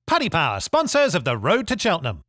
Paddy Power, sponsors of the Road to Cheltenham.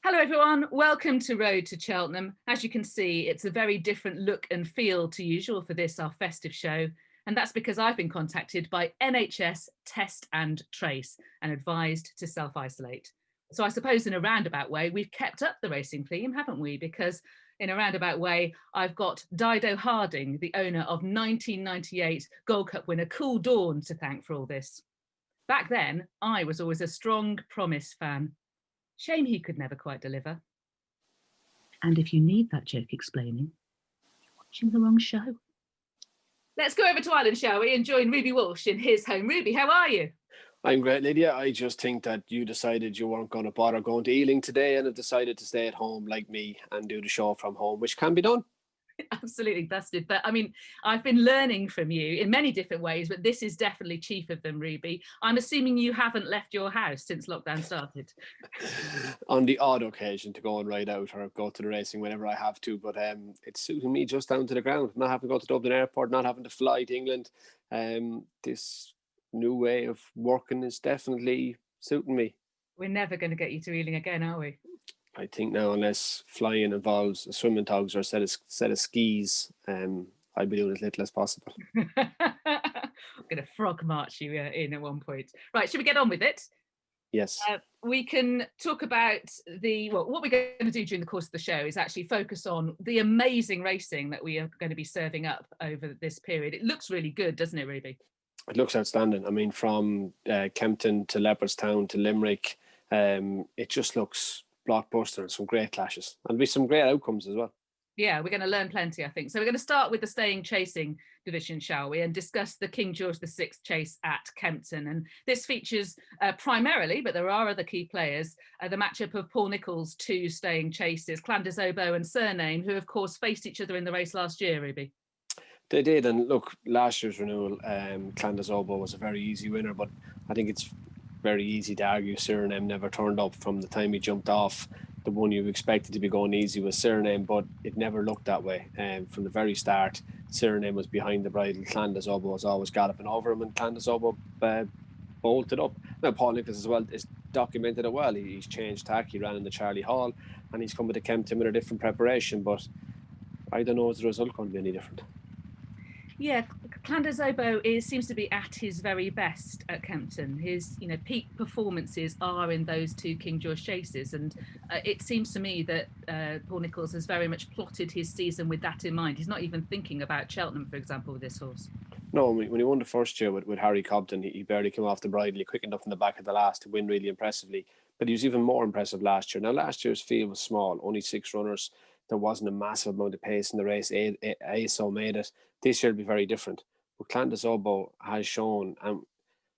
Hello everyone, welcome to Road to Cheltenham. As you can see, it's a very different look and feel to usual for this, our festive show. And that's because I've been contacted by NHS Test and Trace and advised to self-isolate. So I suppose in a roundabout way, we've kept up the racing theme, haven't we? Because in a roundabout way, I've got Dido Harding, the owner of 1998 Gold Cup winner Cool Dawn, to thank for all this. Back then, I was always a strong Promise fan. Shame he could never quite deliver. And if you need that joke explaining, you're watching the wrong show. Let's go over to Ireland, shall we, and join Ruby Walsh in his home. Ruby, how are you? I'm great, Lydia. I just think that you decided you weren't going to bother going to Ealing today and have decided to stay at home like me and do the show from home, which can be done. Absolutely busted. But I mean, I've been learning from you in many different ways, but this is definitely chief of them, Ruby. I'm assuming you haven't left your house since lockdown started. On the odd occasion to go and ride out or go to the racing whenever I have to, but it's suiting me just down to the ground, not having to go to Dublin Airport, not having to fly to England. This new way of working is definitely suiting me. We're never going to get you to Ealing again, are we? I think now, unless flying involves swimming togs or a set of skis, I'll be doing as little as possible. I'm going to frog march you in at one point. Right, should we get on with it? Yes. We can talk about what we're going to do during the course of the show is actually focus on the amazing racing that we are going to be serving up over this period. It looks really good, doesn't it, Ruby? It looks outstanding. I mean, from Kempton to Leopardstown to Limerick, it just looks blockbuster and some great clashes. And be some great outcomes as well. Yeah, we're going to learn plenty, I think. So we're going to start with the staying chasing division, shall we, and discuss the King George VI chase at Kempton. And this features primarily, but there are other key players, the matchup of Paul Nicholls' two staying chases, Clanders Oboe and Surname, who of course faced each other in the race last year, Ruby. They did, and look, last year's renewal, Clanders Oboe was a very easy winner, but I think it's very easy to argue Surname never turned up from the time he jumped off. The one you expected to be going easy was Surname, but it never looked that way. From the very start, Surname was behind the bridle. Clanders Oboe was always galloping over him, and Clanders Oboe bolted up. Now, Paul Nicholls as well is documented it well. He's changed tack. He ran in the Charlie Hall, and he's coming to Kempton with a different preparation, but I don't know is the result going to be any different. Yeah, Clanders Oboe seems to be at his very best at Kempton. His peak performances are in those two King George chases, and it seems to me that Paul Nicholls has very much plotted his season with that in mind. He's not even thinking about Cheltenham, for example, with this horse. No, when he won the first year with Harry Cobden, he barely came off the bridle. He quickened up in the back of the last to win really impressively, but he was even more impressive last year. Now, last year's field was small, only 6 runners. There wasn't a massive amount of pace in the race. ASO made it. This year will be very different. But Clanders Oboe has shown, and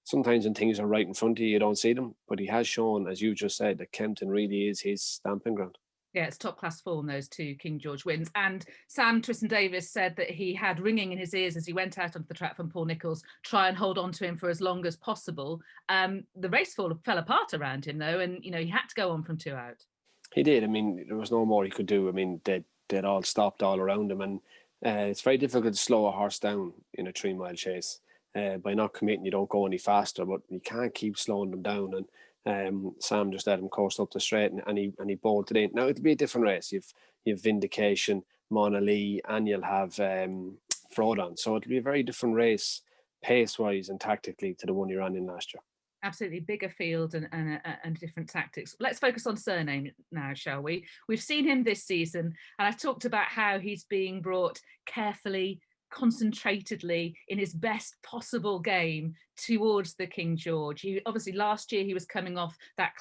sometimes when things are right in front of you, you don't see them. But he has shown, as you just said, that Kempton really is his stamping ground. Yeah, it's top class form, those two King George wins. And Sam Twiston-Davies said that he had ringing in his ears as he went out onto the track from Paul Nicholls, try and hold on to him for as long as possible. The race fell apart around him, though, and he had to go on from 2 out. He did. I mean, there was no more he could do. I mean, they'd all stopped all around him, and it's very difficult to slow a horse down in a 3-mile chase. By not committing, you don't go any faster, but you can't keep slowing them down. And Sam just let him coast up the straight, and he bolted in. Now it'll be a different race. You've Vindication, Mona Lee, and you'll have Frodon. So it'll be a very different race, pace-wise and tactically, to the one you ran in last year. Absolutely, bigger field and different tactics. Let's focus on Surname now, shall we? We've seen him this season, and I've talked about how he's being brought carefully, concentratedly, in his best possible game towards the King George. Obviously, last year he was coming off that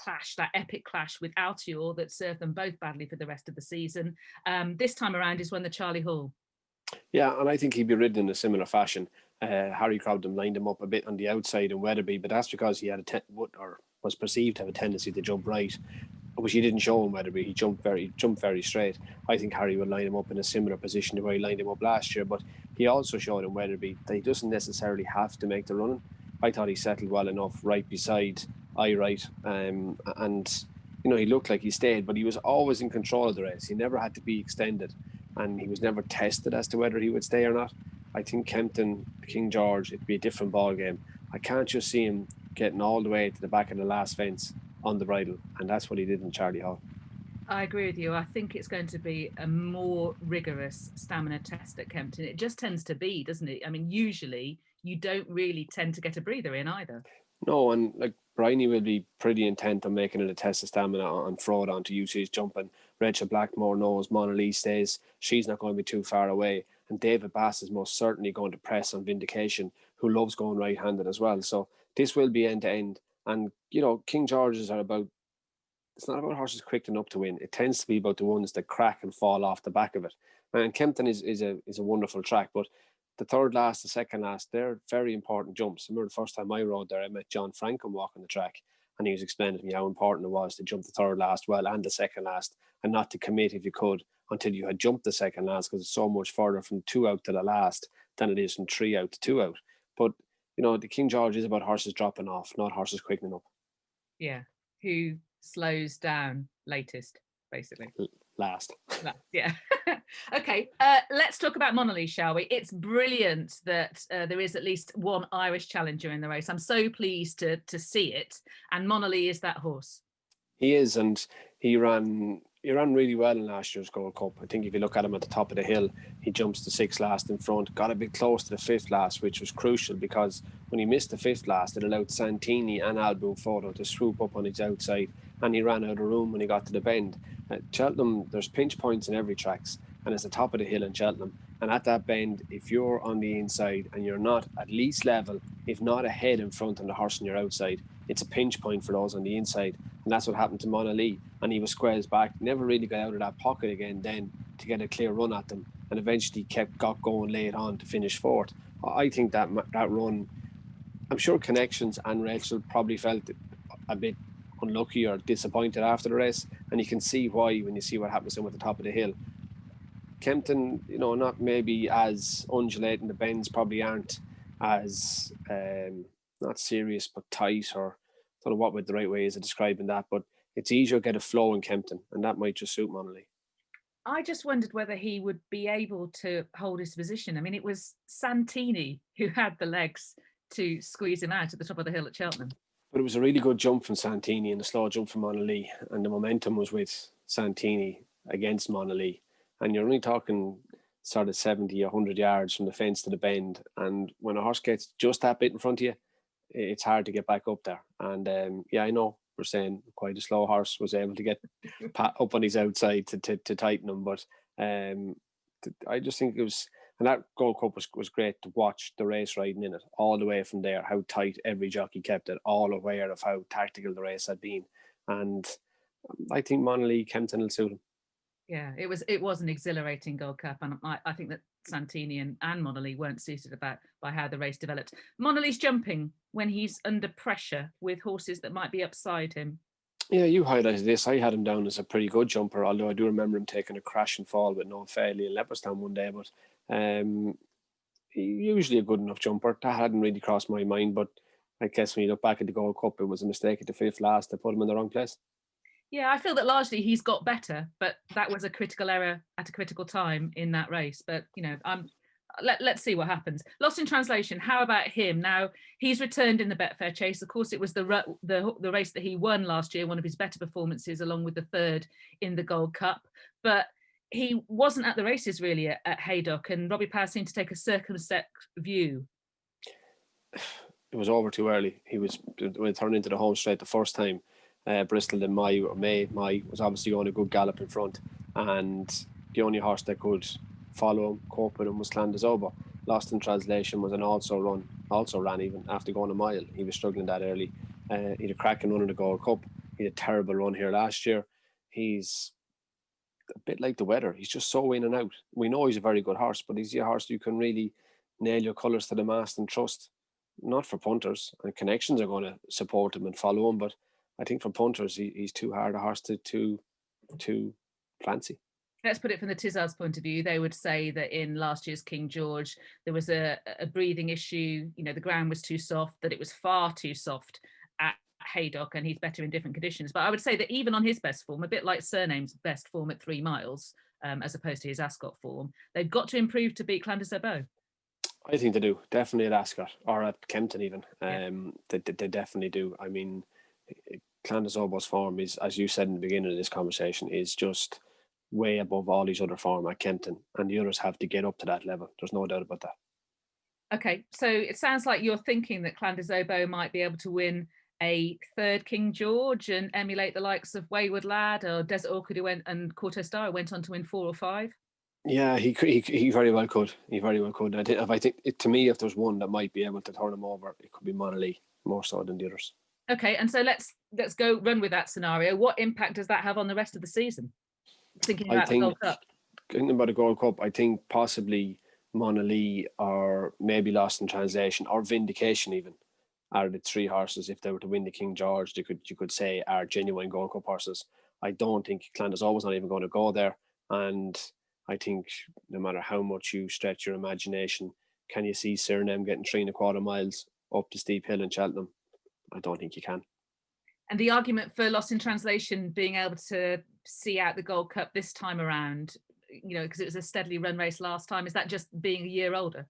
epic clash with Altior that served them both badly for the rest of the season. This time around is when the Charlie Hall. Yeah, and I think he'd be ridden in a similar fashion. Harry Cobden lined him up a bit on the outside in Weatherby, but that's because he had was perceived to have a tendency to jump right, which he didn't show in Weatherby. He jumped very straight. I think Harry would line him up in a similar position to where he lined him up last year, but he also showed in Weatherby that he doesn't necessarily have to make the running. I thought he settled well enough right beside Right. And he looked like he stayed, but he was always in control of the race. He never had to be extended, and he was never tested as to whether he would stay or not. I think Kempton, King George, it'd be a different ball game. I can't just see him getting all the way to the back of the last fence on the bridle, and that's what he did in Charlie Hall. I agree with you. I think it's going to be a more rigorous stamina test at Kempton. It just tends to be, doesn't it? I mean, usually you don't really tend to get a breather in either. No, and like Bryony will be pretty intent on making it a test of stamina on Fraud onto UC's jumping. Rachel Blackmore knows Mona Lee stays. She's not going to be too far away. And David Bass is most certainly going to press on Vindication, who loves going right-handed as well. So this will be end-to-end. And, King George's are about, it's not about horses quick enough to win. It tends to be about the ones that crack and fall off the back of it. And Kempton is a wonderful track, but the third last, the second last, they're very important jumps. I remember the first time I rode there, I met John Frankham walking the track, and he was explaining to me how important it was to jump the third last well and the second last, and not to commit if you could until you had jumped the second last, because it's so much further from 2 out to the last than it is from 3 out to 2 out. But the King George is about horses dropping off, not horses quickening up. Yeah, who slows down latest, basically. Last. Yeah. Okay, let's talk about Mona Lee, shall we? It's brilliant that there is at least one Irish challenger in the race. I'm so pleased to see it. And Mona Lee is that horse. He is, and he ran really well in last year's Gold Cup. I think if you look at him at the top of the hill, he jumps the 6th last in front, got a bit close to the 5th last, which was crucial because when he missed the 5th last, it allowed Santini and Albu Photo to swoop up on his outside, and he ran out of room when he got to the bend. At Cheltenham, there's pinch points in every tracks, and it's the top of the hill in Cheltenham. And at that bend, if you're on the inside and you're not at least level, if not ahead in front on the horse on your outside, it's a pinch point for those on the inside. And that's what happened to Mona Lee. And he was squares back, never really got out of that pocket again then to get a clear run at them. And eventually got going late on to finish 4th. I think that run, I'm sure Connections and Rachel probably felt a bit unlucky or disappointed after the race. And you can see why when you see what happens to him at the top of the hill. Kempton, not maybe as undulating. The bends probably aren't as not serious but tight, or I don't know what the right way is of describing that, but it's easier to get a flow in Kempton, and that might just suit Mona Lee. I just wondered whether he would be able to hold his position. I mean, it was Santini who had the legs to squeeze him out at the top of the hill at Cheltenham. But it was a really good jump from Santini and a slow jump from Mona Lee, and the momentum was with Santini against Mona Lee. And you're only talking sort of 70, 100 yards from the fence to the bend. And when a horse gets just that bit in front of you, it's hard to get back up there. And I know we're saying quite a slow horse was able to get up on his outside to tighten him. But I just think it was, and that Gold Cup was great to watch the race riding in it all the way from there, how tight every jockey kept it, all aware of how tactical the race had been. And I think Mona Lee, Kempton will suit him. Yeah, it was an exhilarating Gold Cup, and I think that Santini and Mona Lee weren't suited by how the race developed. Mona Lee's jumping when he's under pressure with horses that might be upside him. Yeah, you highlighted this. I had him down as a pretty good jumper, although I do remember him taking a crash and fall with no failure in Leopardstown one day. But usually a good enough jumper. That hadn't really crossed my mind, but I guess when you look back at the Gold Cup, it was a mistake at the 5th last to put him in the wrong place. Yeah, I feel that largely he's got better, but that was a critical error at a critical time in that race. But let's see what happens. Lost in Translation. How about him? Now he's returned in the Betfair Chase. Of course, it was the race that he won last year, one of his better performances, along with the 3rd in the Gold Cup. But he wasn't at the races really at Haydock, and Robbie Power seemed to take a circumspect view. It was over too early. He was turned into the home straight the first time. Bristol in May was obviously on a good gallop in front, and the only horse that could follow him, cope with him, was Clandazoba. Lost in Translation was an also ran even after going a mile. He was struggling that early. He had a cracking run in the Gold Cup. He had a terrible run here last year. He's a bit like the weather. He's just so in and out. We know he's a very good horse, but he's a horse you can really nail your colours to the mast and trust. Not for punters, and Connections are going to support him and follow him, but I think for punters, he's too hard a horse to fancy. Let's put it from the Tizards' point of view. They would say that in last year's King George, there was a breathing issue. You know, the ground was too soft, that it was far too soft at Haydock, and he's better in different conditions. But I would say that even on his best form, a bit like Surname's best form at 3 miles, as opposed to his Ascot form, they've got to improve to beat Clandis-Obeau. I think they do, definitely at Ascot or at Kempton even. Yeah. They definitely do. I mean, Clandis-Obeau's form is, as you said in the beginning of this conversation, is just way above all these other form at Kempton, and the others have to get up to that level. There's no doubt about that. Okay, so it sounds like you're thinking that Clandis-Obeau might be able to win a 3rd King George and emulate the likes of Wayward Lad or Desert Orchid, who went, and Corto Star went on to win 4 or 5. Yeah, he very well could. He very well could. I think to me, if there's one that might be able to turn him over, it could be Monaghan, more so than the others. Okay, and so let's go run with that scenario. What impact does that have on the rest of the season? Thinking about the Gold Cup. Thinking about the Gold Cup, I think possibly Monaghan or maybe Lost in Translation or Vindication even are the 3 horses. If they were to win the King George, you could say are genuine Gold Cup horses. I don't think Clandis-Obeau's not even going to go there, and I think no matter how much you stretch your imagination, can you see Cheltenham getting 3.25 miles up the steep hill in Cheltenham? I don't think you can. And the argument for Lost in Translation being able to see out the Gold Cup this time around, you know, because it was a steadily run race last time, is that just being a year older?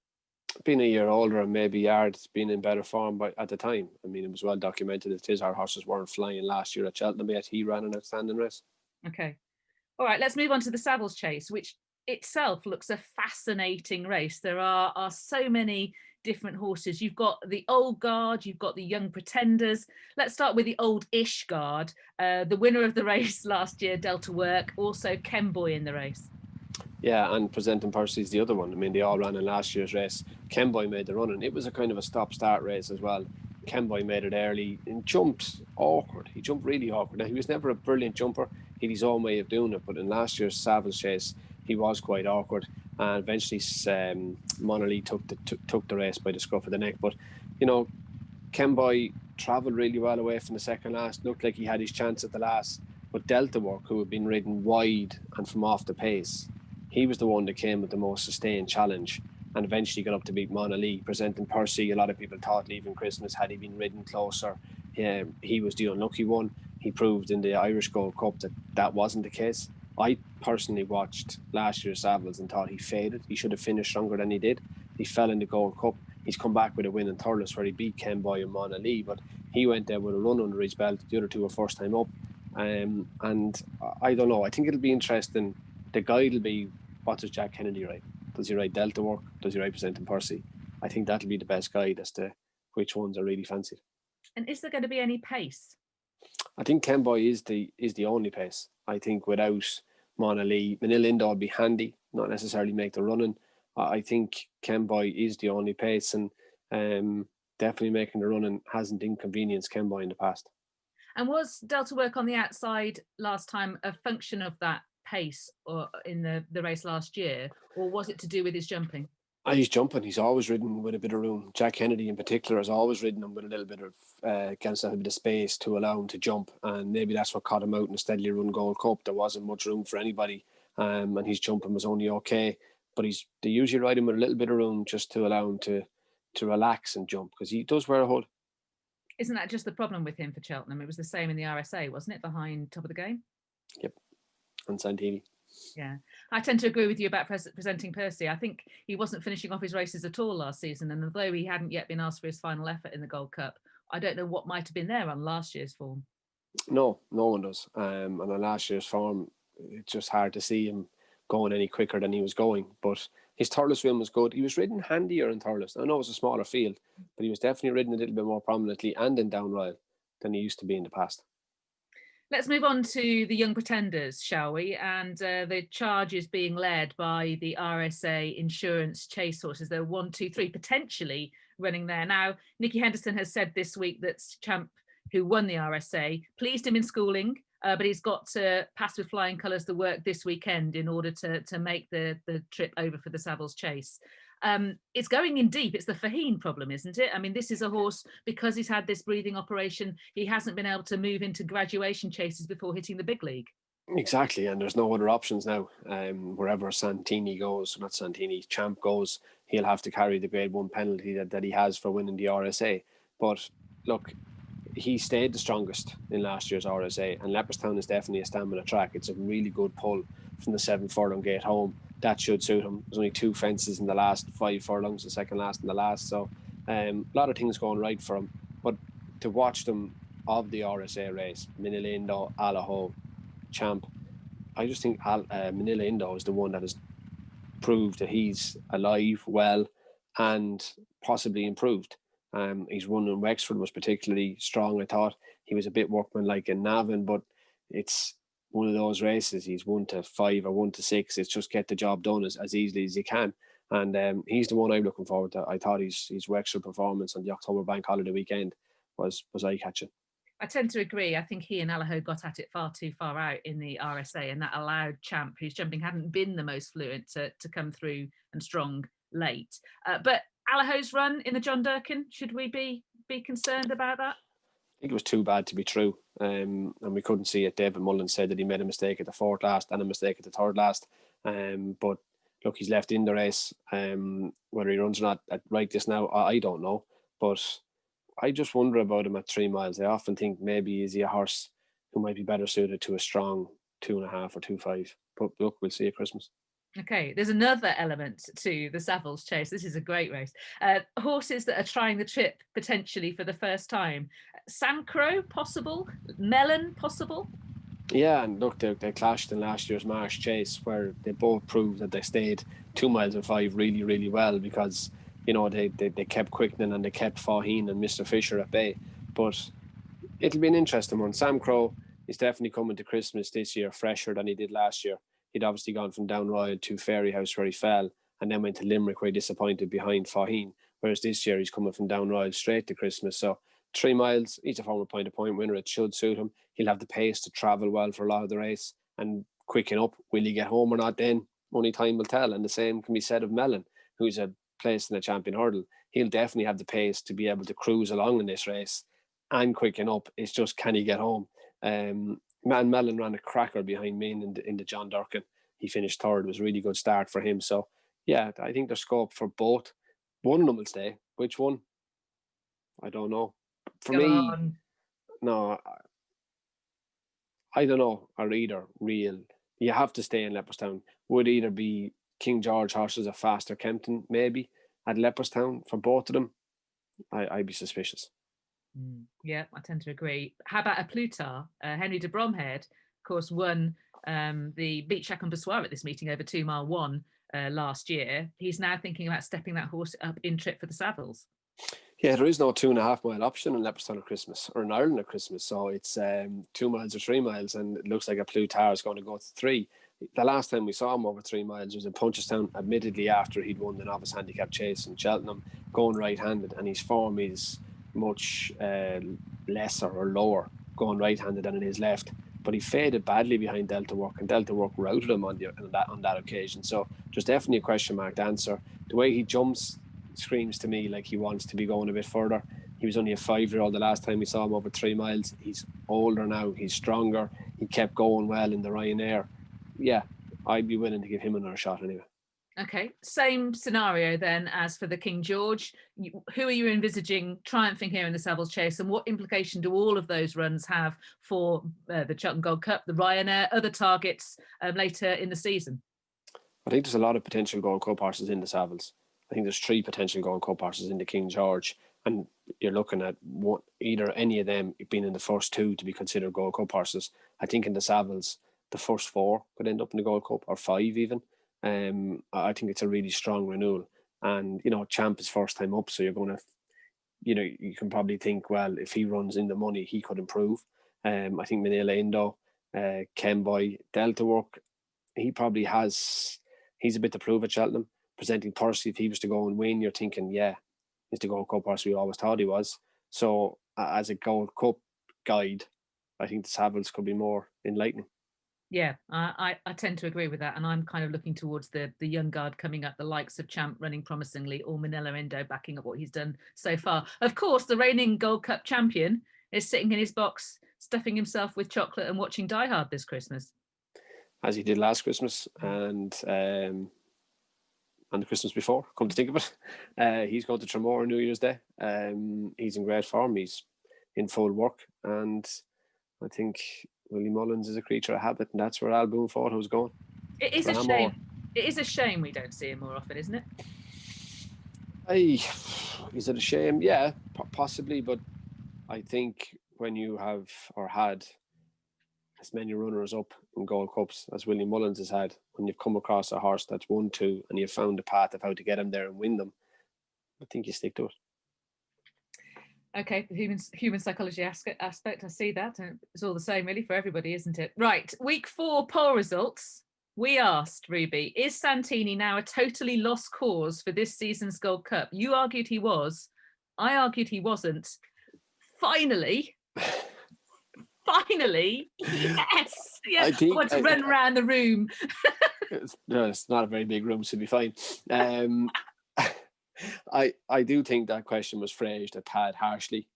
Being a year older and maybe Yard's been in better form at the time. I mean, it was well documented that our horses weren't flying last year at Cheltenham, yet he ran an outstanding race. Okay. All right, let's move on to the Savills Chase, which itself looks a fascinating race. There are so many different horses. You've got the old guard, you've got the young pretenders. Let's start with the old-ish guard. The winner of the race last year, Delta Work, also Kemboy in the race. Yeah, and Presenting Percy's the other one. I mean, they all ran in last year's race. Kemboy made the run, and it was a kind of a stop-start race as well. Kemboy made it early and jumped awkward. He jumped really awkward. Now, he was never a brilliant jumper. He had his own way of doing it, but in last year's Savills Chase, he was quite awkward, and eventually Monaghan took the race by the scruff of the neck. But you know, Kemboy travelled really well away from the second last. Looked like he had his chance at the last, but Delta Work, who had been ridden wide and from off the pace, he was the one that came with the most sustained challenge, and eventually got up to beat Monaghan. Presenting Percy, a lot of people thought leaving Christmas, had he been ridden closer, he was the unlucky one. He proved in the Irish Gold Cup that wasn't the case. I personally watched last year's Savills and thought he faded. He should have finished stronger than he did. He fell in the Gold Cup. He's come back with a win in Thurles where he beat Kemboy and Monaghan, but he went there with a run under his belt. The other two were first time up. And I don't know. I think it'll be interesting. The guide will be, what does Jack Kennedy ride? Does he ride Delta Work? Does he ride Presenting Percy? I think that'll be the best guide as to which ones are really fancied. And is there going to be any pace? I think Kemboy is the only pace. I think without Monaghan, Manila Indoor would be handy, not necessarily make the running. I think Kemboy is the only pace, and definitely making the running hasn't inconvenienced Kemboy in the past. And was Delta Work on the outside last time a function of that pace or in the race last year, or was it to do with his jumping? He's jumping. He's always ridden with a bit of room. Jack Kennedy in particular has always ridden him with a little bit of gives him a bit of space to allow him to jump, and maybe that's what caught him out in a steadily run Gold Cup. There wasn't much room for anybody, and his jumping was only okay. But they usually ride him with a little bit of room just to allow him to relax and jump, because he does wear a hood. Isn't that just the problem with him for Cheltenham? It was the same in the RSA, wasn't it, behind Top of the Game? Yep, and Santini. Yeah, I tend to agree with you about Presenting Percy. I think he wasn't finishing off his races at all last season, and although he hadn't yet been asked for his final effort in the Gold Cup, I don't know what might have been there on last year's form. No one does. And on last year's form, it's just hard to see him going any quicker than he was going. But his Thurles win was good. He was ridden handier in Thurles. I know it was a smaller field, but he was definitely ridden a little bit more prominently and in Down Royal than he used to be in the past. Let's move on to the young pretenders, shall we? And the charge is being led by the RSA Insurance Chase horses. They're 1, 2, 3 potentially running there. Now, Nicky Henderson has said this week that Champ, who won the RSA, pleased him in schooling, but he's got to pass with flying colours the work this weekend in order to make the trip over for the Savills Chase. It's going in deep. It's the Faheen problem, isn't it? I mean, this is a horse, because he's had this breathing operation, he hasn't been able to move into graduation chases before hitting the big league. Exactly, and there's no other options now. Wherever Champ goes, he'll have to carry the Grade 1 penalty that he has for winning the RSA. But look, he stayed the strongest in last year's RSA, and Leopardstown is definitely a stamina track. It's a really good pull from the 7 furlong gate home. That should suit him. There's only 2 fences in the last 5 furlongs, the second last and the last. So a lot of things going right for him. But to watch them of the RSA race, Manila Indo, Allaho, Champ, I just think Manila Indo is the one that has proved that he's alive, well, and possibly improved. His run in Wexford was particularly strong. I thought he was a bit workmanlike in Navan, but it's one of those races. He's 1 to 5 or 1 to 6. It's just get the job done as easily as you can. And he's the one I'm looking forward to. I thought his Wexford performance on the October Bank Holiday weekend was eye-catching. I tend to agree. I think he and Allaho got at it far too far out in the RSA, and that allowed Champ, whose jumping hadn't been the most fluent, to come through and strong late. But Allaho's run in the John Durkin, should we be concerned about that? I think it was too bad to be true, and we couldn't see it. David Mullen said that he made a mistake at the 4th last and a mistake at the 3rd last. But look, he's left in the race. Whether he runs or not right this now, I don't know. But I just wonder about him at 3 miles. I often think maybe is he a horse who might be better suited to a strong 2.5 or 2.5. But look, we'll see at Christmas. Okay, there's another element to the Savills Chase. This is a great race. Horses that are trying the trip potentially for the first time. Sam Crow, possible? Melon, possible? Yeah, and look, they clashed in last year's Marsh Chase, where they both proved that they stayed 2 miles and 5 really, really well, because they kept quickening and they kept Faheen and Mr. Fisher at bay. But it'll be an interesting one. Sam Crow is definitely coming to Christmas this year fresher than he did last year. He'd obviously gone from Down Royal to Fairyhouse where he fell, and then went to Limerick where he disappointed behind Faheen. Whereas this year he's coming from Down Royal straight to Christmas. So 3 miles, he's a former point-to-point winner. It should suit him. He'll have the pace to travel well for a lot of the race and quicken up. Will he get home or not then? Only time will tell. And the same can be said of Mellon, who's a place in the champion hurdle. He'll definitely have the pace to be able to cruise along in this race and quicken up. It's just, can he get home? Mellon ran a cracker behind me in the John Durkin. He finished 3rd. It was a really good start for him. So, yeah, I think there's scope for both. One of them will stay. Which one? I don't know. For me, no, I don't know. Are either real? You have to stay in Leopardstown. Would either be King George horses or Faster Kempton, maybe, at Leopardstown. For both of them, I'd be suspicious. Yeah, I tend to agree. How about a Plutar? Henry de Bromhead, of course, won the Beach Shack on Bessoir at this meeting over 2 mile 1 last year. He's now thinking about stepping that horse up in trip for the Savills. Yeah, there is no 2.5 mile option in Leopardstown at Christmas, or in Ireland at Christmas. So it's 2 miles or 3 miles, and it looks like a Plutar is going to go to 3. The last time we saw him over 3 miles was in Punchestown, admittedly after he'd won the novice handicap chase in Cheltenham, going right-handed, and his form is much lesser or lower going right-handed than it is left. But he faded badly behind Delta Work, and Delta Work routed him on that occasion. So there's definitely a question mark to answer. The way he jumps screams to me like he wants to be going a bit further. He was only a 5-year-old the last time we saw him over 3 miles. He's older now. He's stronger. He kept going well in the Ryanair. Yeah, I'd be willing to give him another shot anyway. Okay, same scenario then as for the King George. Who are you envisaging triumphing here in the Savills Chase, and what implication do all of those runs have for the Cheltenham Gold Cup, the Ryanair, other targets later in the season? I think there's a lot of potential Gold Cup horses in the Savills. I think there's 3 potential Gold Cup horses in the King George, and you're looking at either any of them being in the first 2 to be considered Gold Cup horses. I think in the Savills, the first 4 could end up in the Gold Cup, or 5 even. I think it's a really strong renewal, and Champ is first time up, so you're going to, you can probably think, well, if he runs in the money, he could improve. I think Manila Indo, Kenboy, Delta Work, he's a bit to prove at Cheltenham. Presenting Percy, if he was to go and win, you're thinking, yeah, he's the Gold Cup horse we always thought he was. So as a Gold Cup guide, I think the Savills could be more enlightening. Yeah, I tend to agree with that, and I'm kind of looking towards the young guard coming up, the likes of Champ running promisingly, or Manila Indo backing up what he's done so far. Of course, the reigning Gold Cup champion is sitting in his box, stuffing himself with chocolate and watching Die Hard this Christmas. as he did last Christmas and the Christmas before, come to think of it. He's going to Tramore on New Year's Day. He's in great form. He's in full work. And I think Willie Mullins is a creature of habit, and that's where Alboon thought it was going. It is a shame. It is a shame we don't see him more often, isn't it? Is it a shame? Yeah, possibly. But I think when you have or had as many runners up in Gold Cups as Willie Mullins has had, when you've come across a horse that's 1-2 and you've found a path of how to get him there and win them, I think you stick to it. Okay, the human psychology aspect, I see that. It's all the same really for everybody, isn't it? Right, week 4 poll results. We asked, Ruby, is Santini now a totally lost cause for this season's Gold Cup? You argued he was. I argued he wasn't. Finally, yes. Yeah, I want to run around the room. It's not a very big room, so it'll be fine. I do think that question was phrased a tad harshly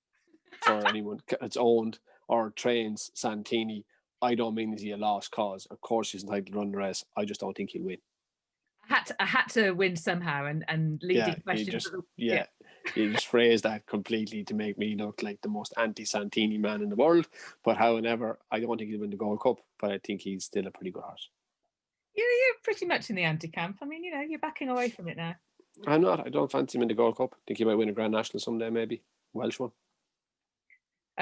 for anyone that's owned or trains Santini. I don't mean is he a lost cause. Of course he's entitled to run the race. I just don't think he'll win. I had to win somehow and leading questions. You just phrased that completely to make me look like the most anti-Santini man in the world. But however, I don't think he'll win the Gold Cup, but I think he's still a pretty good horse. You're pretty much in the anti-camp. I mean, you're backing away from it now. I'm not. I don't fancy him in the Gold Cup. I think he might win a Grand National someday, maybe. Welsh one.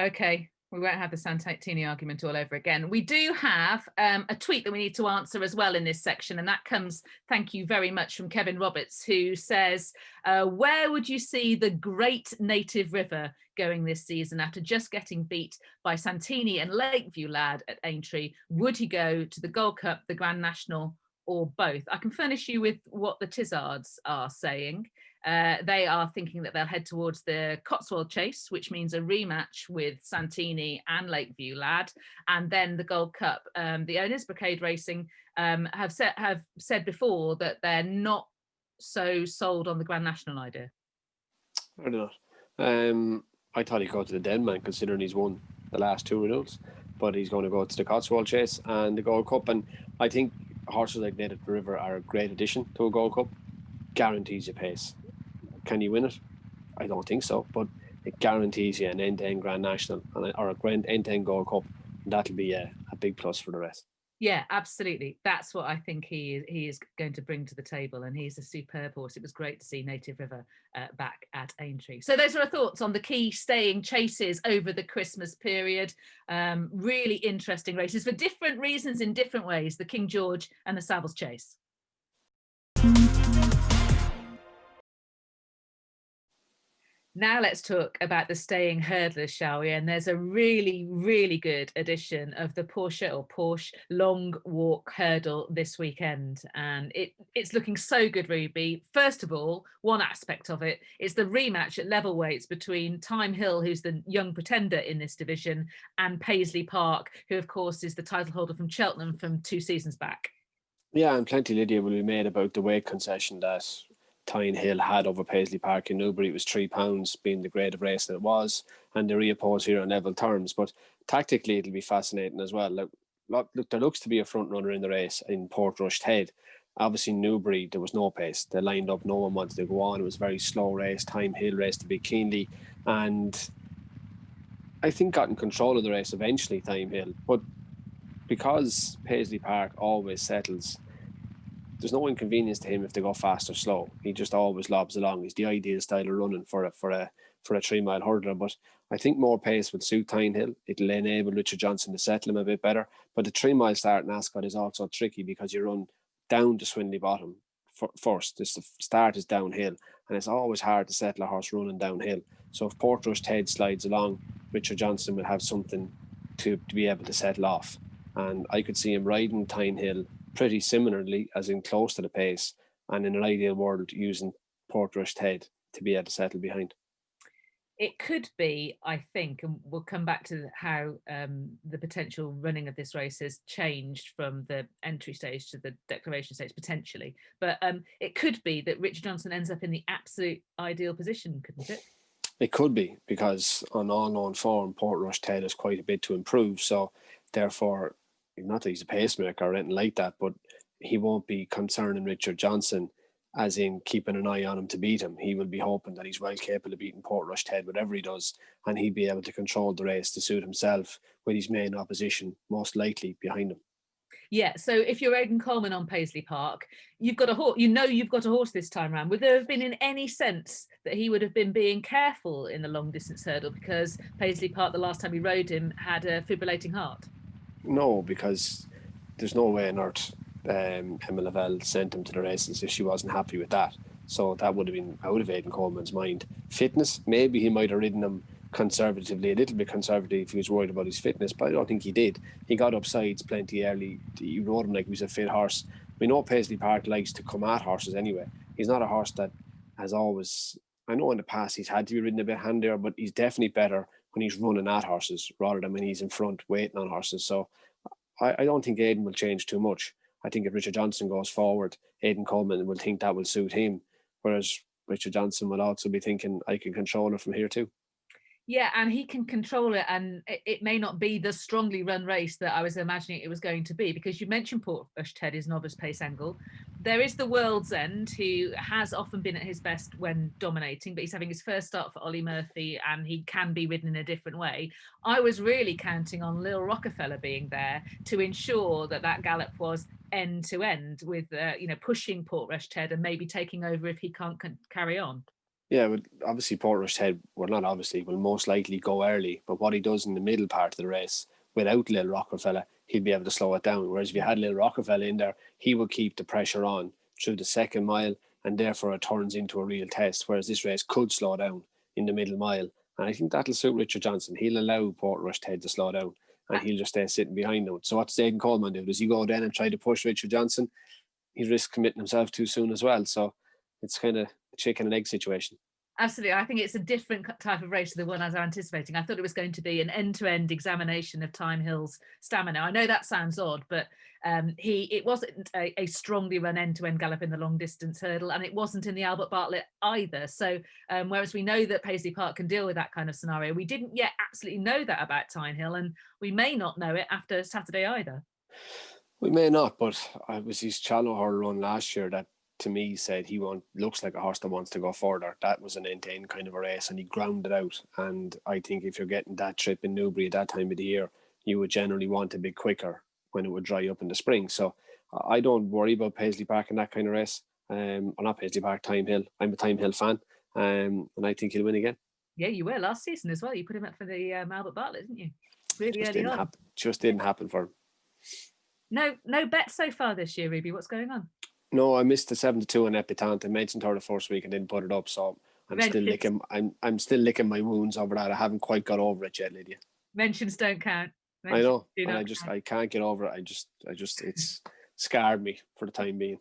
Okay. We won't have the Santini argument all over again. We do have a tweet that we need to answer as well in this section. And that comes, thank you very much, from Kevin Roberts, who says, where would you see the great Native River going this season after just getting beat by Santini and Lakeview Lad at Aintree? Would he go to the Gold Cup, the Grand National, or both? I can furnish you with what the Tizards are saying. They are thinking that they'll head towards the Cotswold Chase, which means a rematch with Santini and Lakeview Lad, and then the Gold Cup. The owners, Brocade Racing, have said before that they're not so sold on the Grand National idea. I don't know. I thought he'd go to the Denman, considering he's won the last 2 renewals, but he's going to go to the Cotswold Chase and the Gold Cup. And I think horses like Native River are a great addition to a Gold Cup. Guarantees you pace. Can you win it? I don't think so, but it guarantees you an end-to-end Grand National or a end-to-end Gold Cup. And that'll be a big plus for the rest. Yeah, absolutely. That's what I think he is going to bring to the table, and he's a superb horse. It was great to see Native River back at Aintree. So those are our thoughts on the key staying chases over the Christmas period. Really interesting races for different reasons in different ways, the King George and the Savills Chase. Now let's talk about the staying hurdlers, shall we? And there's a really, really good edition of the Porsche Long Walk Hurdle this weekend. And it's looking so good, Ruby. First of all, one aspect of it is the rematch at level weights between Time Hill, who's the young pretender in this division, and Paisley Park, who, of course, is the title holder from Cheltenham from 2 seasons back. Yeah, and plenty, Lydia, will be made about the weight concession that Tyne Hill had over Paisley Park in Newbury. It was £3 being the grade of race that it was, and they reoppose here on level terms. But tactically, it'll be look, there looks to be a front runner in the race in Portrush Head. Obviously, Newbury, there was no pace. They lined up, no one wanted to go on. It was a very slow race. Time Hill raced a bit keenly, and I think got in control of the race eventually, Time Hill. But because Paisley Park always settles, there's no inconvenience to him if they go fast or slow. He just always lobs along. He's the ideal style of running for a 3 mile hurdler. But I think more pace would suit Tyne Hill. It'll enable Richard Johnson to settle him a bit better. But the 3 mile start in Ascot is also tricky because you run down to Swindley Bottom first. The start is downhill, and it's always hard to settle a horse running downhill. So if Portrush Head slides along, Richard Johnson will have something to be able to settle off. And I could see him riding Tyne Hill pretty similarly, as in close to the pace, and in an ideal world using Portrush Head to be able to settle behind. It could be, I think, and we'll come back to how the potential running of this race has changed from the entry stage to the declaration stage, potentially. But it could be that Richard Johnson ends up in the absolute ideal position, couldn't it? It could be, because on all known form, Portrush Head has quite a bit to improve. So therefore, not that he's a pacemaker or anything like that, but he won't be concerning Richard Johnson as in keeping an eye on him to beat him. He will be hoping that he's well capable of beating Portrush whatever he does, and he'll be able to control the race to suit himself with his main opposition most likely behind him. Yeah, so if you're Aidan Coleman on Paisley Park, you've got a horse. You know you've got a horse this time round. Would there have been in any sense that he would have been being careful in the long distance hurdle because Paisley Park, the last time we rode him, had a fibrillating heart? No, because there's no way on earth Emma Lavelle sent him to the races if she wasn't happy with that. So that would have been out of Aidan Coleman's mind. Fitness, maybe he might have ridden him conservatively, a little bit conservative if he was worried about his fitness, but I don't think he did. He got up sides plenty early. He rode him like he was a fit horse. We know Paisley Park likes to come at horses anyway. He's not a horse that has always, I know in the past he's had to be ridden a bit handier, but he's definitely better when he's running at horses rather than when he's in front waiting on horses. So I don't think Aidan will change too much. I think if Richard Johnson goes forward, Aidan Coleman will think that will suit him, whereas Richard Johnson will also be thinking, I can control it from here too. Yeah, and he can control it, and it may not be the strongly run race that I was imagining it was going to be, because you mentioned Portrush Teddy's novice pace angle. There is the World's End, who has often been at his best when dominating, but he's having his first start for Ollie Murphy, and he can be ridden in a different way. I was really counting on Lil Rockefeller being there to ensure that that gallop was end to end with, pushing Portrush Ted and maybe taking over if he can't carry on. Yeah, but obviously Portrush will most likely go early, but what he does in the middle part of the race without Lil Rockefeller, he'll be able to slow it down. Whereas if you had Lil Rockefeller in there, he will keep the pressure on through the second mile, and therefore it turns into a real test, whereas this race could slow down in the middle mile. And I think that'll suit Richard Johnson. He'll allow Portrush Ted to slow down, and he'll just stay sitting behind him. So what's Aidan Coleman do? Does he go then and try to push Richard Johnson? He risks committing himself too soon as well. So it's kind of a chicken and egg situation. Absolutely. I think it's a different type of race to the one I was anticipating. I thought it was going to be an end-to-end examination of Time Hill's stamina. I know that sounds odd, but it wasn't a strongly run end-to-end gallop in the long distance hurdle, and it wasn't in the Albert Bartlett either. So whereas we know that Paisley Park can deal with that kind of scenario, we didn't yet absolutely know that about Time Hill, and we may not know it after Saturday either. We may not, but it was his Cheltenham hurdle run last year that to me said looks like a horse that wants to go further. That was an end-to-end kind of a race, and he ground it out. And I think if you're getting that trip in Newbury at that time of the year, you would generally want a bit quicker when it would dry up in the spring. So I don't worry about Paisley Park in that kind of race. Or not Paisley Park, Time Hill. I'm a Time Hill fan, and I think he'll win again. Yeah, you were last season as well. You put him up for the Albert Bartlett, didn't you? Really just early on. Just didn't happen for him. No bets so far this year, Ruby. What's going on? No, I missed the 7-2 on Epitante. I mentioned her the first week and didn't put it up, so I'm still licking my wounds over that. I haven't quite got over it yet, Lydia. Mentions don't count. I know, and I can't get over it. I just it's scarred me for the time being.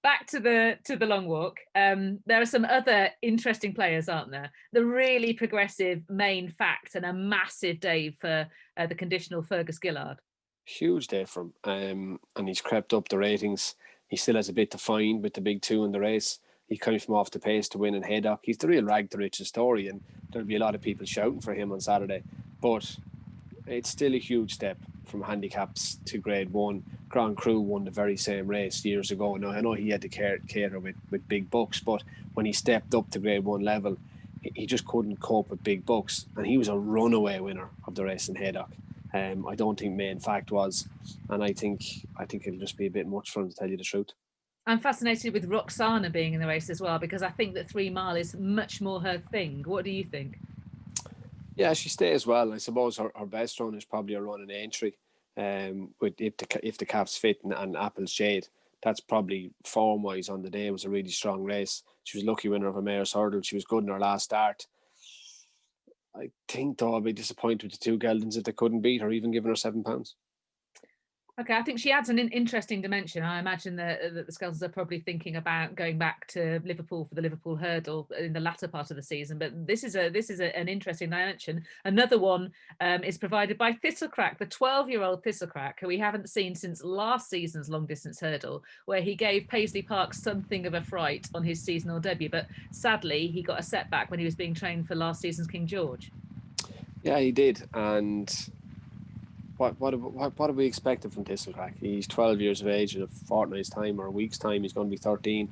Back to the long walk. There are some other interesting players, aren't there? The really progressive Main Fact and a massive day for the conditional Fergus Gillard. Huge day for him, and he's crept up the ratings. He still has a bit to find with the big two in the race. He's coming from off the pace to win in Haydock. He's the real rag to riches story, and there'll be a lot of people shouting for him on Saturday. But it's still a huge step from handicaps to Grade 1. Grand Cru won the very same race years ago. Now, I know he had to cater with big bucks, but when he stepped up to Grade 1 level, he just couldn't cope with big bucks. And he was a runaway winner of the race in Haydock. I don't think Main Fact was, and I think it'll just be a bit much for him, to tell you the truth. I'm fascinated with Roxana being in the race as well, because I think that 3 Mile is much more her thing. What do you think? Yeah, she stays well. I suppose her best run is probably a run in Aintree, with if the calf's fit and Apple's Shade. That's probably form wise on the day. It was a really strong race. She was a lucky winner of a mare's hurdle. She was good in her last start. I think, though, I'd be disappointed with the 2 geldings if they couldn't beat her, even giving her £7. Okay, I think she adds an interesting dimension. I imagine that the Skelders are probably thinking about going back to Liverpool for the Liverpool hurdle in the latter part of the season. But this is an interesting dimension. Another one is provided by Thistlecrack, the 12-year-old Thistlecrack, who we haven't seen since last season's long distance hurdle, where he gave Paisley Park something of a fright on his seasonal debut. But sadly, he got a setback when he was being trained for last season's King George. Yeah, he did, and what are we expecting from Thistlecrack? He's 12 years of age. In a fortnight's time or a week's time, he's going to be 13.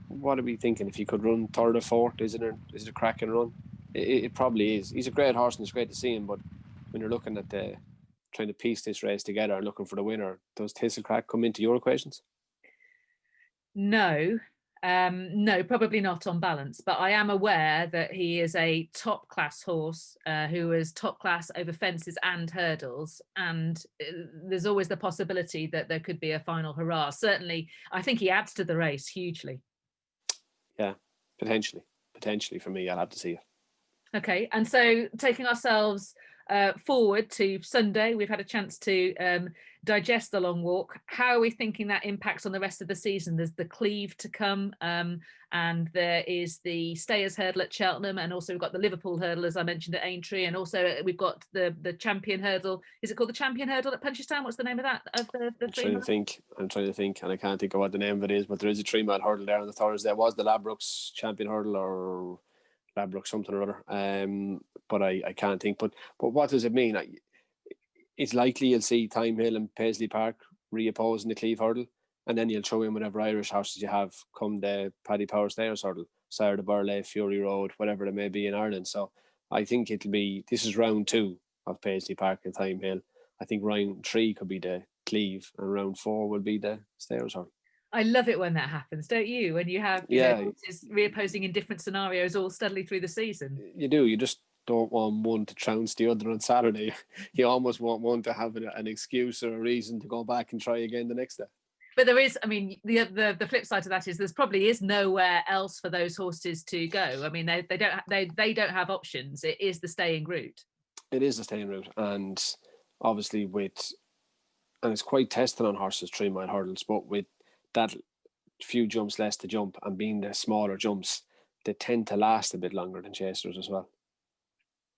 What are we thinking? If he could run third or fourth, is it a cracking run? It probably is. He's a great horse, and it's great to see him. But when you're looking at trying to piece this race together and looking for the winner, does Thistlecrack come into your equations? No, no, probably not on balance, but I am aware that he is a top class horse who is top class over fences and hurdles. And there's always the possibility that there could be a final hurrah. Certainly, I think he adds to the race hugely. Yeah, potentially for me, I'll have to see it. Okay, and so taking ourselves forward to Sunday, we've had a chance to digest the long walk. How are we thinking that impacts on the rest of the season? There's the Cleeve to come, and there is the Stayers hurdle at Cheltenham, and also we've got the Liverpool hurdle, as I mentioned, at Aintree, and also we've got the Champion hurdle. Is it called the Champion hurdle at Punchestown? What's the name of that? Of the I'm trying to think, and I can't think of what the name of it is, but there is a 3-mile hurdle there on the Thursday. There was the Ladbrokes Champion hurdle or Ladbroke something or other, but I can't think. But what does it mean? It's likely you'll see Time Hill and Paisley Park reopposing the Cleeve hurdle, and then you'll throw in whatever Irish horses you have come the Paddy Power Stayers hurdle, Sire de Burley, Fury Road, whatever it may be in Ireland. So I think this is round 2 of Paisley Park and Time Hill. I think round 3 could be the Cleeve, and round 4 will be the Stayers hurdle. I love it when that happens, don't you? When you have horses reopposing in different scenarios all steadily through the season. You do. You just don't want one to trounce the other on Saturday. You almost want one to have an excuse or a reason to go back and try again the next day. But there is, I mean, the flip side to that is there's probably is nowhere else for those horses to go. I mean, they don't have options. It is the staying route. It is the staying route, and obviously and it's quite tested on horses 3-mile hurdles, but with that few jumps less to jump and being the smaller jumps, they tend to last a bit longer than chasers as well.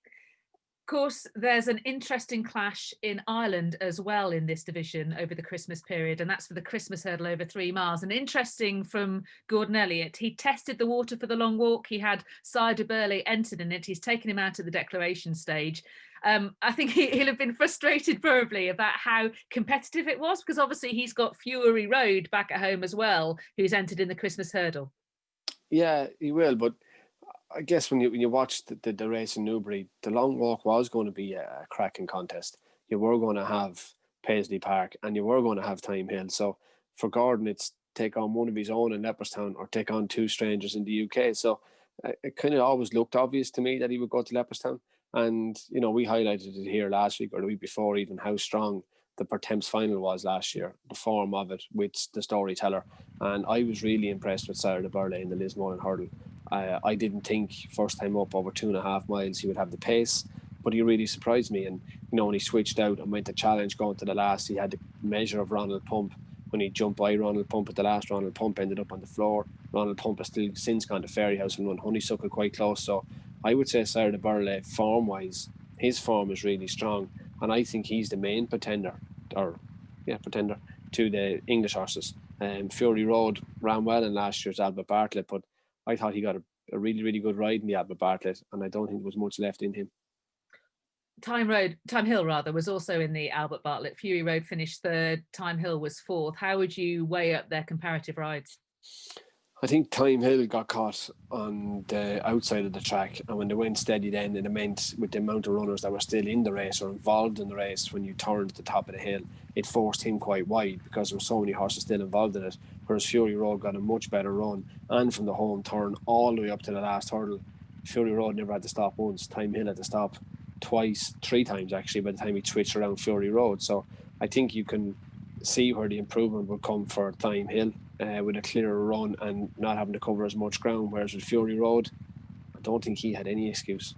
Of course, there's an interesting clash in Ireland as well in this division over the Christmas period, and that's for the Christmas hurdle over 3 miles. And interesting from Gordon Elliott, he tested the water for the long walk. He had Sire de Burley entered in it. He's taken him out at the declaration stage. I think he'll have been frustrated probably about how competitive it was, because obviously he's got Fury Road back at home as well, who's entered in the Christmas hurdle. Yeah, he will, but I guess when you watch the race in Newbury, the long walk was going to be a cracking contest. You were going to have Paisley Park and you were going to have Time Hill. So for Gordon, it's take on one of his own in Leopardstown or take on 2 strangers in the UK. So it kind of always looked obvious to me that he would go to Leopardstown. And, we highlighted it here last week or the week before even how strong the Pertemps final was last year, the form of it with the storyteller. And I was really impressed with Sire de Burley in the Lismore hurdle. I didn't think first time up over 2.5 miles he would have the pace, but he really surprised me. And when he switched out and went to challenge going to the last, he had the measure of Ronald Pump. When he jumped by Ronald Pump at the last, Ronald Pump ended up on the floor. Ronald Pump has still since gone to Fairyhouse and run Honeysuckle quite close. So I would say Sire de Burley, form wise, his form is really strong, and I think he's the main pretender to the English horses. Fury Road ran well in last year's Albert Bartlett, but I thought he got a really, really good ride in the Albert Bartlett, and I don't think there was much left in him. Time Hill was also in the Albert Bartlett. Fury Road finished 3rd, Time Hill was 4th. How would you weigh up their comparative rides? I think Time Hill got caught on the outside of the track, and when they went steady then, it meant with the amount of runners that were still in the race or involved in the race, when you turned to the top of the hill, it forced him quite wide because there were so many horses still involved in it, whereas Fury Road got a much better run, and from the home turn all the way up to the last hurdle, Fury Road never had to stop once. Time Hill had to stop 3 times actually by the time he switched around Fury Road. So I think you can see where the improvement will come for Time Hill with a clearer run and not having to cover as much ground, whereas with Fury Road I don't think he had any excuse.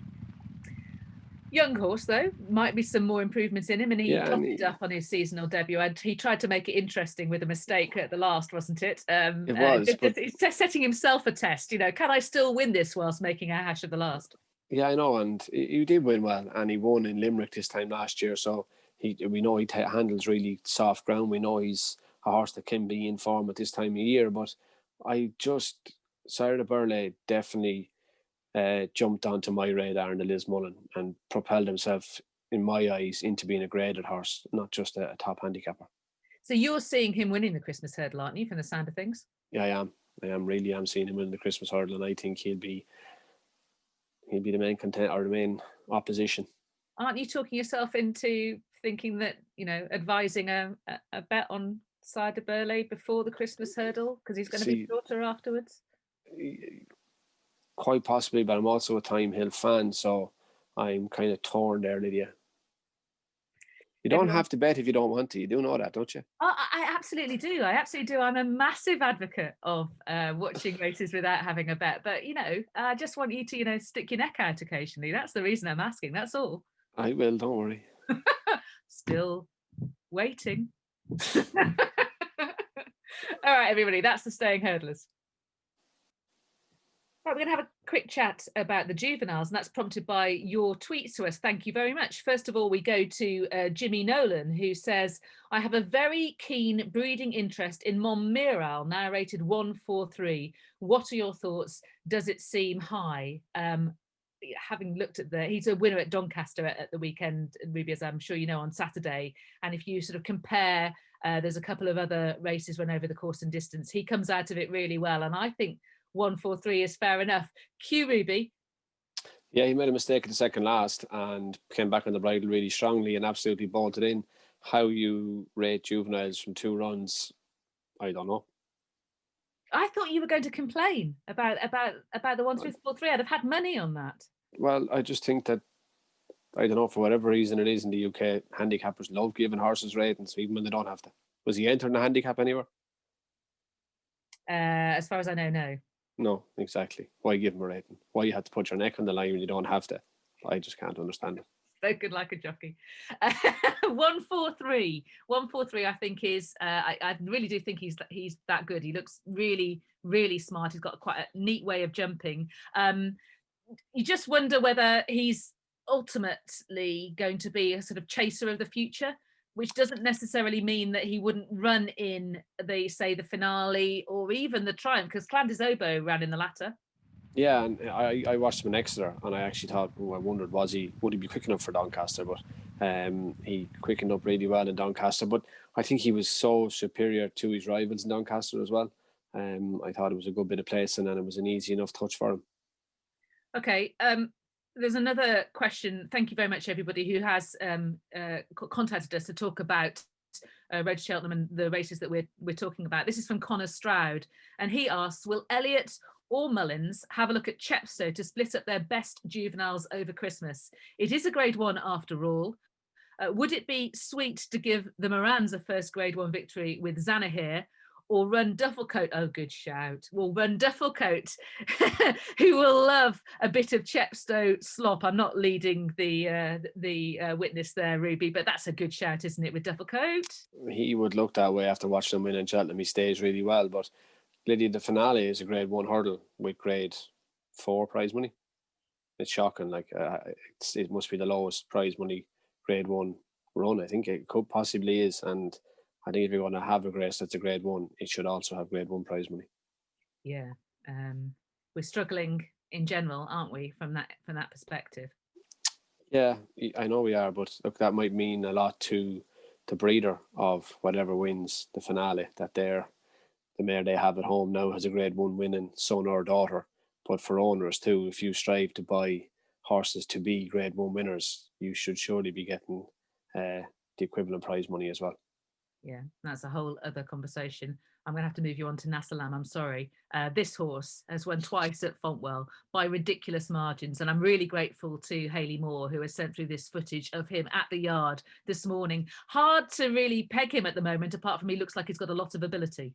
Young horse though, might be some more improvements in him, and he dotted up on his seasonal debut, and he tried to make it interesting with a mistake at the last, wasn't it? It was. He's setting himself a test, can I still win this whilst making a hash of the last? Yeah, I know, and he did win well, and he won in Limerick this time last year, so we know he handles really soft ground. We know he's a horse that can be in form at this time of year, but Sire de Burley definitely jumped onto my radar in the Lismullen and propelled himself in my eyes, into being a graded horse, not just a top handicapper. So you're seeing him winning the Christmas hurdle, aren't you, from the sound of things? Yeah, I am seeing him win the Christmas hurdle, and I think he'll be the main content or the main opposition. Aren't you talking yourself into thinking that, advising a bet on Cider Burley before the Christmas hurdle because he's going to be shorter afterwards? Quite possibly, but I'm also a Time Hill fan, so I'm kind of torn there, Lydia. You don't have to bet if you don't want to. You do know that, don't you? Oh, I absolutely do. I'm a massive advocate of watching races without having a bet. But, I just want you to, stick your neck out occasionally. That's the reason I'm asking. That's all. I will, don't worry. Still waiting. All right, everybody, that's the staying hurdlers. Right, we're going to have a quick chat about the juveniles, and that's prompted by your tweets to us. Thank you very much. First of all, we go to Jimmy Nolan, who says, I have a very keen breeding interest in Montmiral, now rated 143. What are your thoughts? Does it seem high? Having looked at he's a winner at Doncaster at the weekend, Ruby, as I'm sure you know, on Saturday. And if you sort of compare, there's a couple of other races run over the course and distance. He comes out of it really well. And I think 143 is fair enough. Q, Ruby. Yeah, he made a mistake at the second last and came back on the bridle really strongly and absolutely bolted in. How you rate juveniles from 2 runs, I don't know. I thought you were going to complain about the ones with 4-3. I'd have had money on that. Well, I just think that, I don't know, for whatever reason it is in the UK, handicappers love giving horses ratings, even when they don't have to. Was he entering a handicap anywhere? As far as I know, no. No, exactly. Why give him a rating? Why you had to put your neck on the line when you don't have to? I just can't understand it. Spoken like a jockey. 143. 143, I think is. I really do think he's that good. He looks really, really smart. He's got quite a neat way of jumping. You just wonder whether he's ultimately going to be a sort of chaser of the future, which doesn't necessarily mean that he wouldn't run in the finale or even the Triumph, because Clanders Oboe ran in the latter. Yeah, and I watched him in Exeter, and I actually thought, I wondered, would he be quick enough for Doncaster? But he quickened up really well in Doncaster. But I think he was so superior to his rivals in Doncaster as well. I thought it was a good bit of placing, and it was an easy enough touch for him. Okay. There's another question. Thank you very much, everybody who has contacted us to talk about Road to Cheltenham and the races that we're talking about. This is from Connor Stroud, and he asks, will Elliott or Mullins have a look at Chepstow to split up their best juveniles over Christmas? It is a Grade 1 after all. Would it be sweet to give the Morans a first Grade 1 victory with Zanahir, or run Dufflecoat? Oh, good shout. We'll run Dufflecoat, who will love a bit of Chepstow slop. I'm not leading the witness there, Ruby, but that's a good shout, isn't it, with Dufflecoat? He would look that way after watching him win in Cheltenham. He stays really well, but Lydia, the finale is a Grade 1 hurdle with Grade 4 prize money. It's shocking. It must be the lowest prize money Grade 1 run. I think it could possibly is, and I think if you're going to have a race that's a Grade 1, it should also have Grade 1 prize money. Yeah, we're struggling in general, aren't we, from that perspective? Yeah, I know we are, but look, that might mean a lot to the breeder of whatever wins the finale, that the mare they have at home now has a Grade 1 winning son or daughter. But for owners too, if you strive to buy horses to be Grade 1 winners, you should surely be getting the equivalent prize money as well. Yeah, that's a whole other conversation. I'm going to have to move you on to Nassalam. I'm sorry. This horse has won twice at Fontwell by ridiculous margins. And I'm really grateful to Hayley Moore, who has sent through this footage of him at the yard this morning. Hard to really peg him at the moment, apart from he looks like he's got a lot of ability.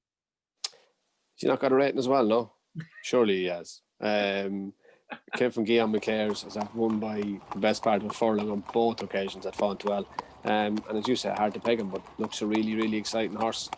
He's not got a rating as well, no? Surely he has. Came from Guillaume McClare's, has won by the best part of a furlong on both occasions at Fontwell. And as you say, hard to peg him, but looks a really, really exciting horse.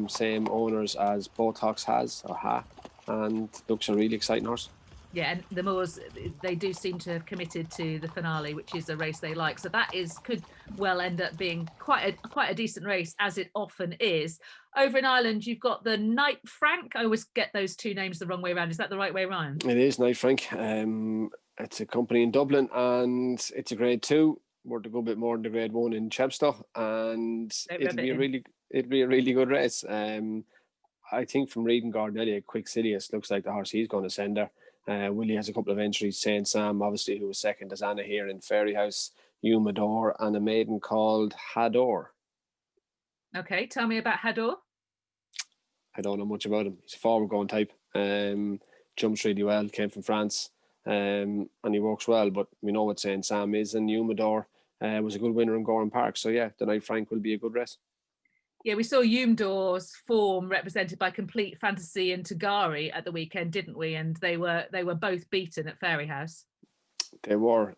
Same owners as Both Hawks has, or Ha, and looks a really exciting horse. Yeah, and the Moors, they do seem to have committed to the finale, which is a race they like. So that could well end up being quite a decent race, as it often is. Over in Ireland, you've got the Knight Frank. I always get those two names the wrong way around. Is that the right way around? It is Knight Frank. It's a company in Dublin, and it's a Grade 2. worth a good bit more than the Grade 1 in Chepstow, and Don't rub it'll it be a in. really good race. I think from reading Gordon Elliott, Quick Sidious looks like the horse he's going to send her. Willie has a couple of entries. Saint Sam, obviously, who was second, as Anna here in Fairy House, Umador, and a maiden called Hador. Okay, tell me about Hador. I don't know much about him. He's a forward going type. Jumps really well, came from France, and he works well. But we know what Saint Sam is, and Umador was a good winner in Gorham Park. So yeah, the Night Frank will be a good race. Yeah, we saw Umdor's form represented by Complete Fantasy and Tagari at the weekend, didn't we? And they were both beaten at Fairy House. They were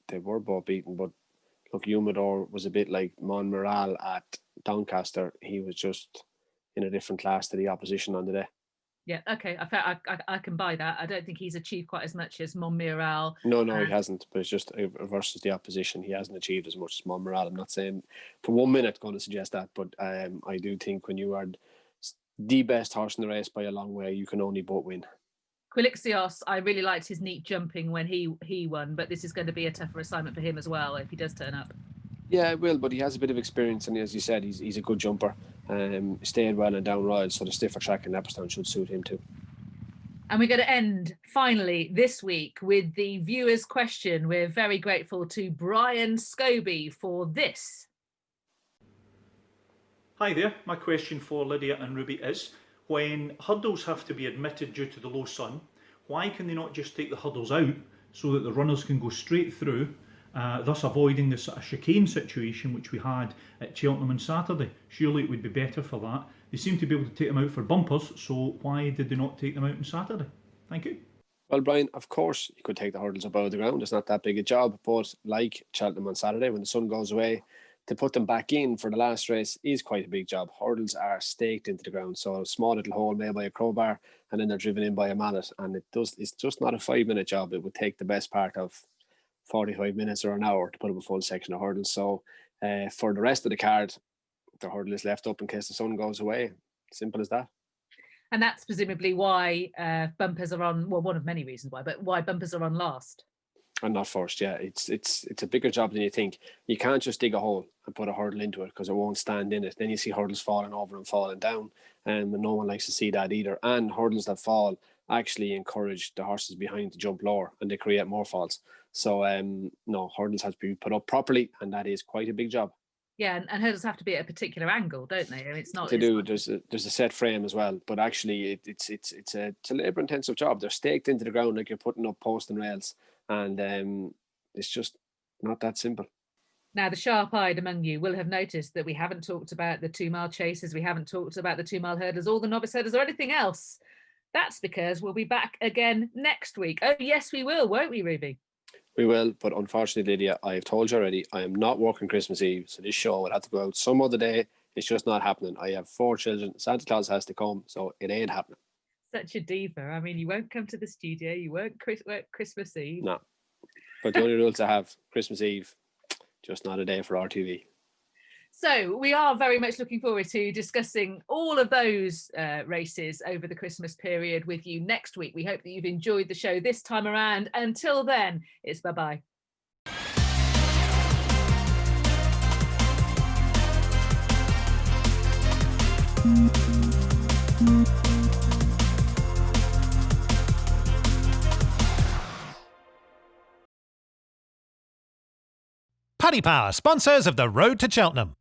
both beaten, but look, Umador was a bit like Monmoral at Doncaster. He was just in a different class to the opposition on the day. Yeah, okay, I can buy that. I don't think he's achieved quite as much as Montmiral. No, he hasn't. But it's just versus the opposition, he hasn't achieved as much as Monmoral. I'm not saying for 1 minute going to suggest that, but I do think when you are the best horse in the race by a long way, you can only but win. Quilixios, I really liked his neat jumping when he won, but this is going to be a tougher assignment for him as well if he does turn up. Yeah, it will, but he has a bit of experience, and as you said, he's a good jumper. Stayed well and down royal, so the stiffer track in Leopardstown should suit him too. And we're going to end finally this week with the viewers' question. We're very grateful to Brian Scobie for this. Hi there, my question for Lydia and Ruby is, when hurdles have to be admitted due to the low sun, why can they not just take the hurdles out so that the runners can go straight through, thus avoiding the sort of chicane situation which we had at Cheltenham on Saturday? Surely it would be better for that. They seem to be able to take them out for bumpers, so why did they not take them out on Saturday? Thank you. Well, Brian, of course you could take the hurdles up out of the ground. It's not that big a job, but like Cheltenham on Saturday, when the sun goes away, to put them back in for the last race is quite a big job. Hurdles are staked into the ground, so a small little hole made by a crowbar, and then they're driven in by a mallet, and it's just not a 5-minute job. It would take the best part of 45 minutes or an hour to put up a full section of hurdles. So for the rest of the card, the hurdle is left up in case the sun goes away. Simple as that. And that's presumably why bumpers are on, well, one of many reasons why, but why bumpers are on last. And not first, yeah. It's a bigger job than you think. You can't just dig a hole and put a hurdle into it because it won't stand in it. Then you see hurdles falling over and falling down, and no one likes to see that either. And hurdles that fall actually encourage the horses behind to jump lower, and they create more falls. So no, hurdles have to be put up properly, and that is quite a big job. Yeah, and hurdles have to be at a particular angle, don't they? I mean, it's not. They do. There's a set frame as well, but actually it's a labour intensive job. They're staked into the ground like you're putting up posts and rails, and it's just not that simple. Now, the sharp-eyed among you will have noticed that we haven't talked about the 2-mile chases, we haven't talked about the 2-mile hurdles, or the novice hurdles, or anything else. That's because we'll be back again next week. Oh, yes, we will, won't we, Ruby? We will, but unfortunately, Lydia, I have told you already, I am not working Christmas Eve, so this show will have to go out some other day. It's just not happening. I have 4 children. Santa Claus has to come, so it ain't happening. Such a diva. I mean, you won't come to the studio. You won't work Christmas Eve. No. But the only rules I have, Christmas Eve, just not a day for RTV. So we are very much looking forward to discussing all of those races over the Christmas period with you next week. We hope that you've enjoyed the show this time around. Until then, it's bye-bye. Paddy Power, sponsors of the Road to Cheltenham.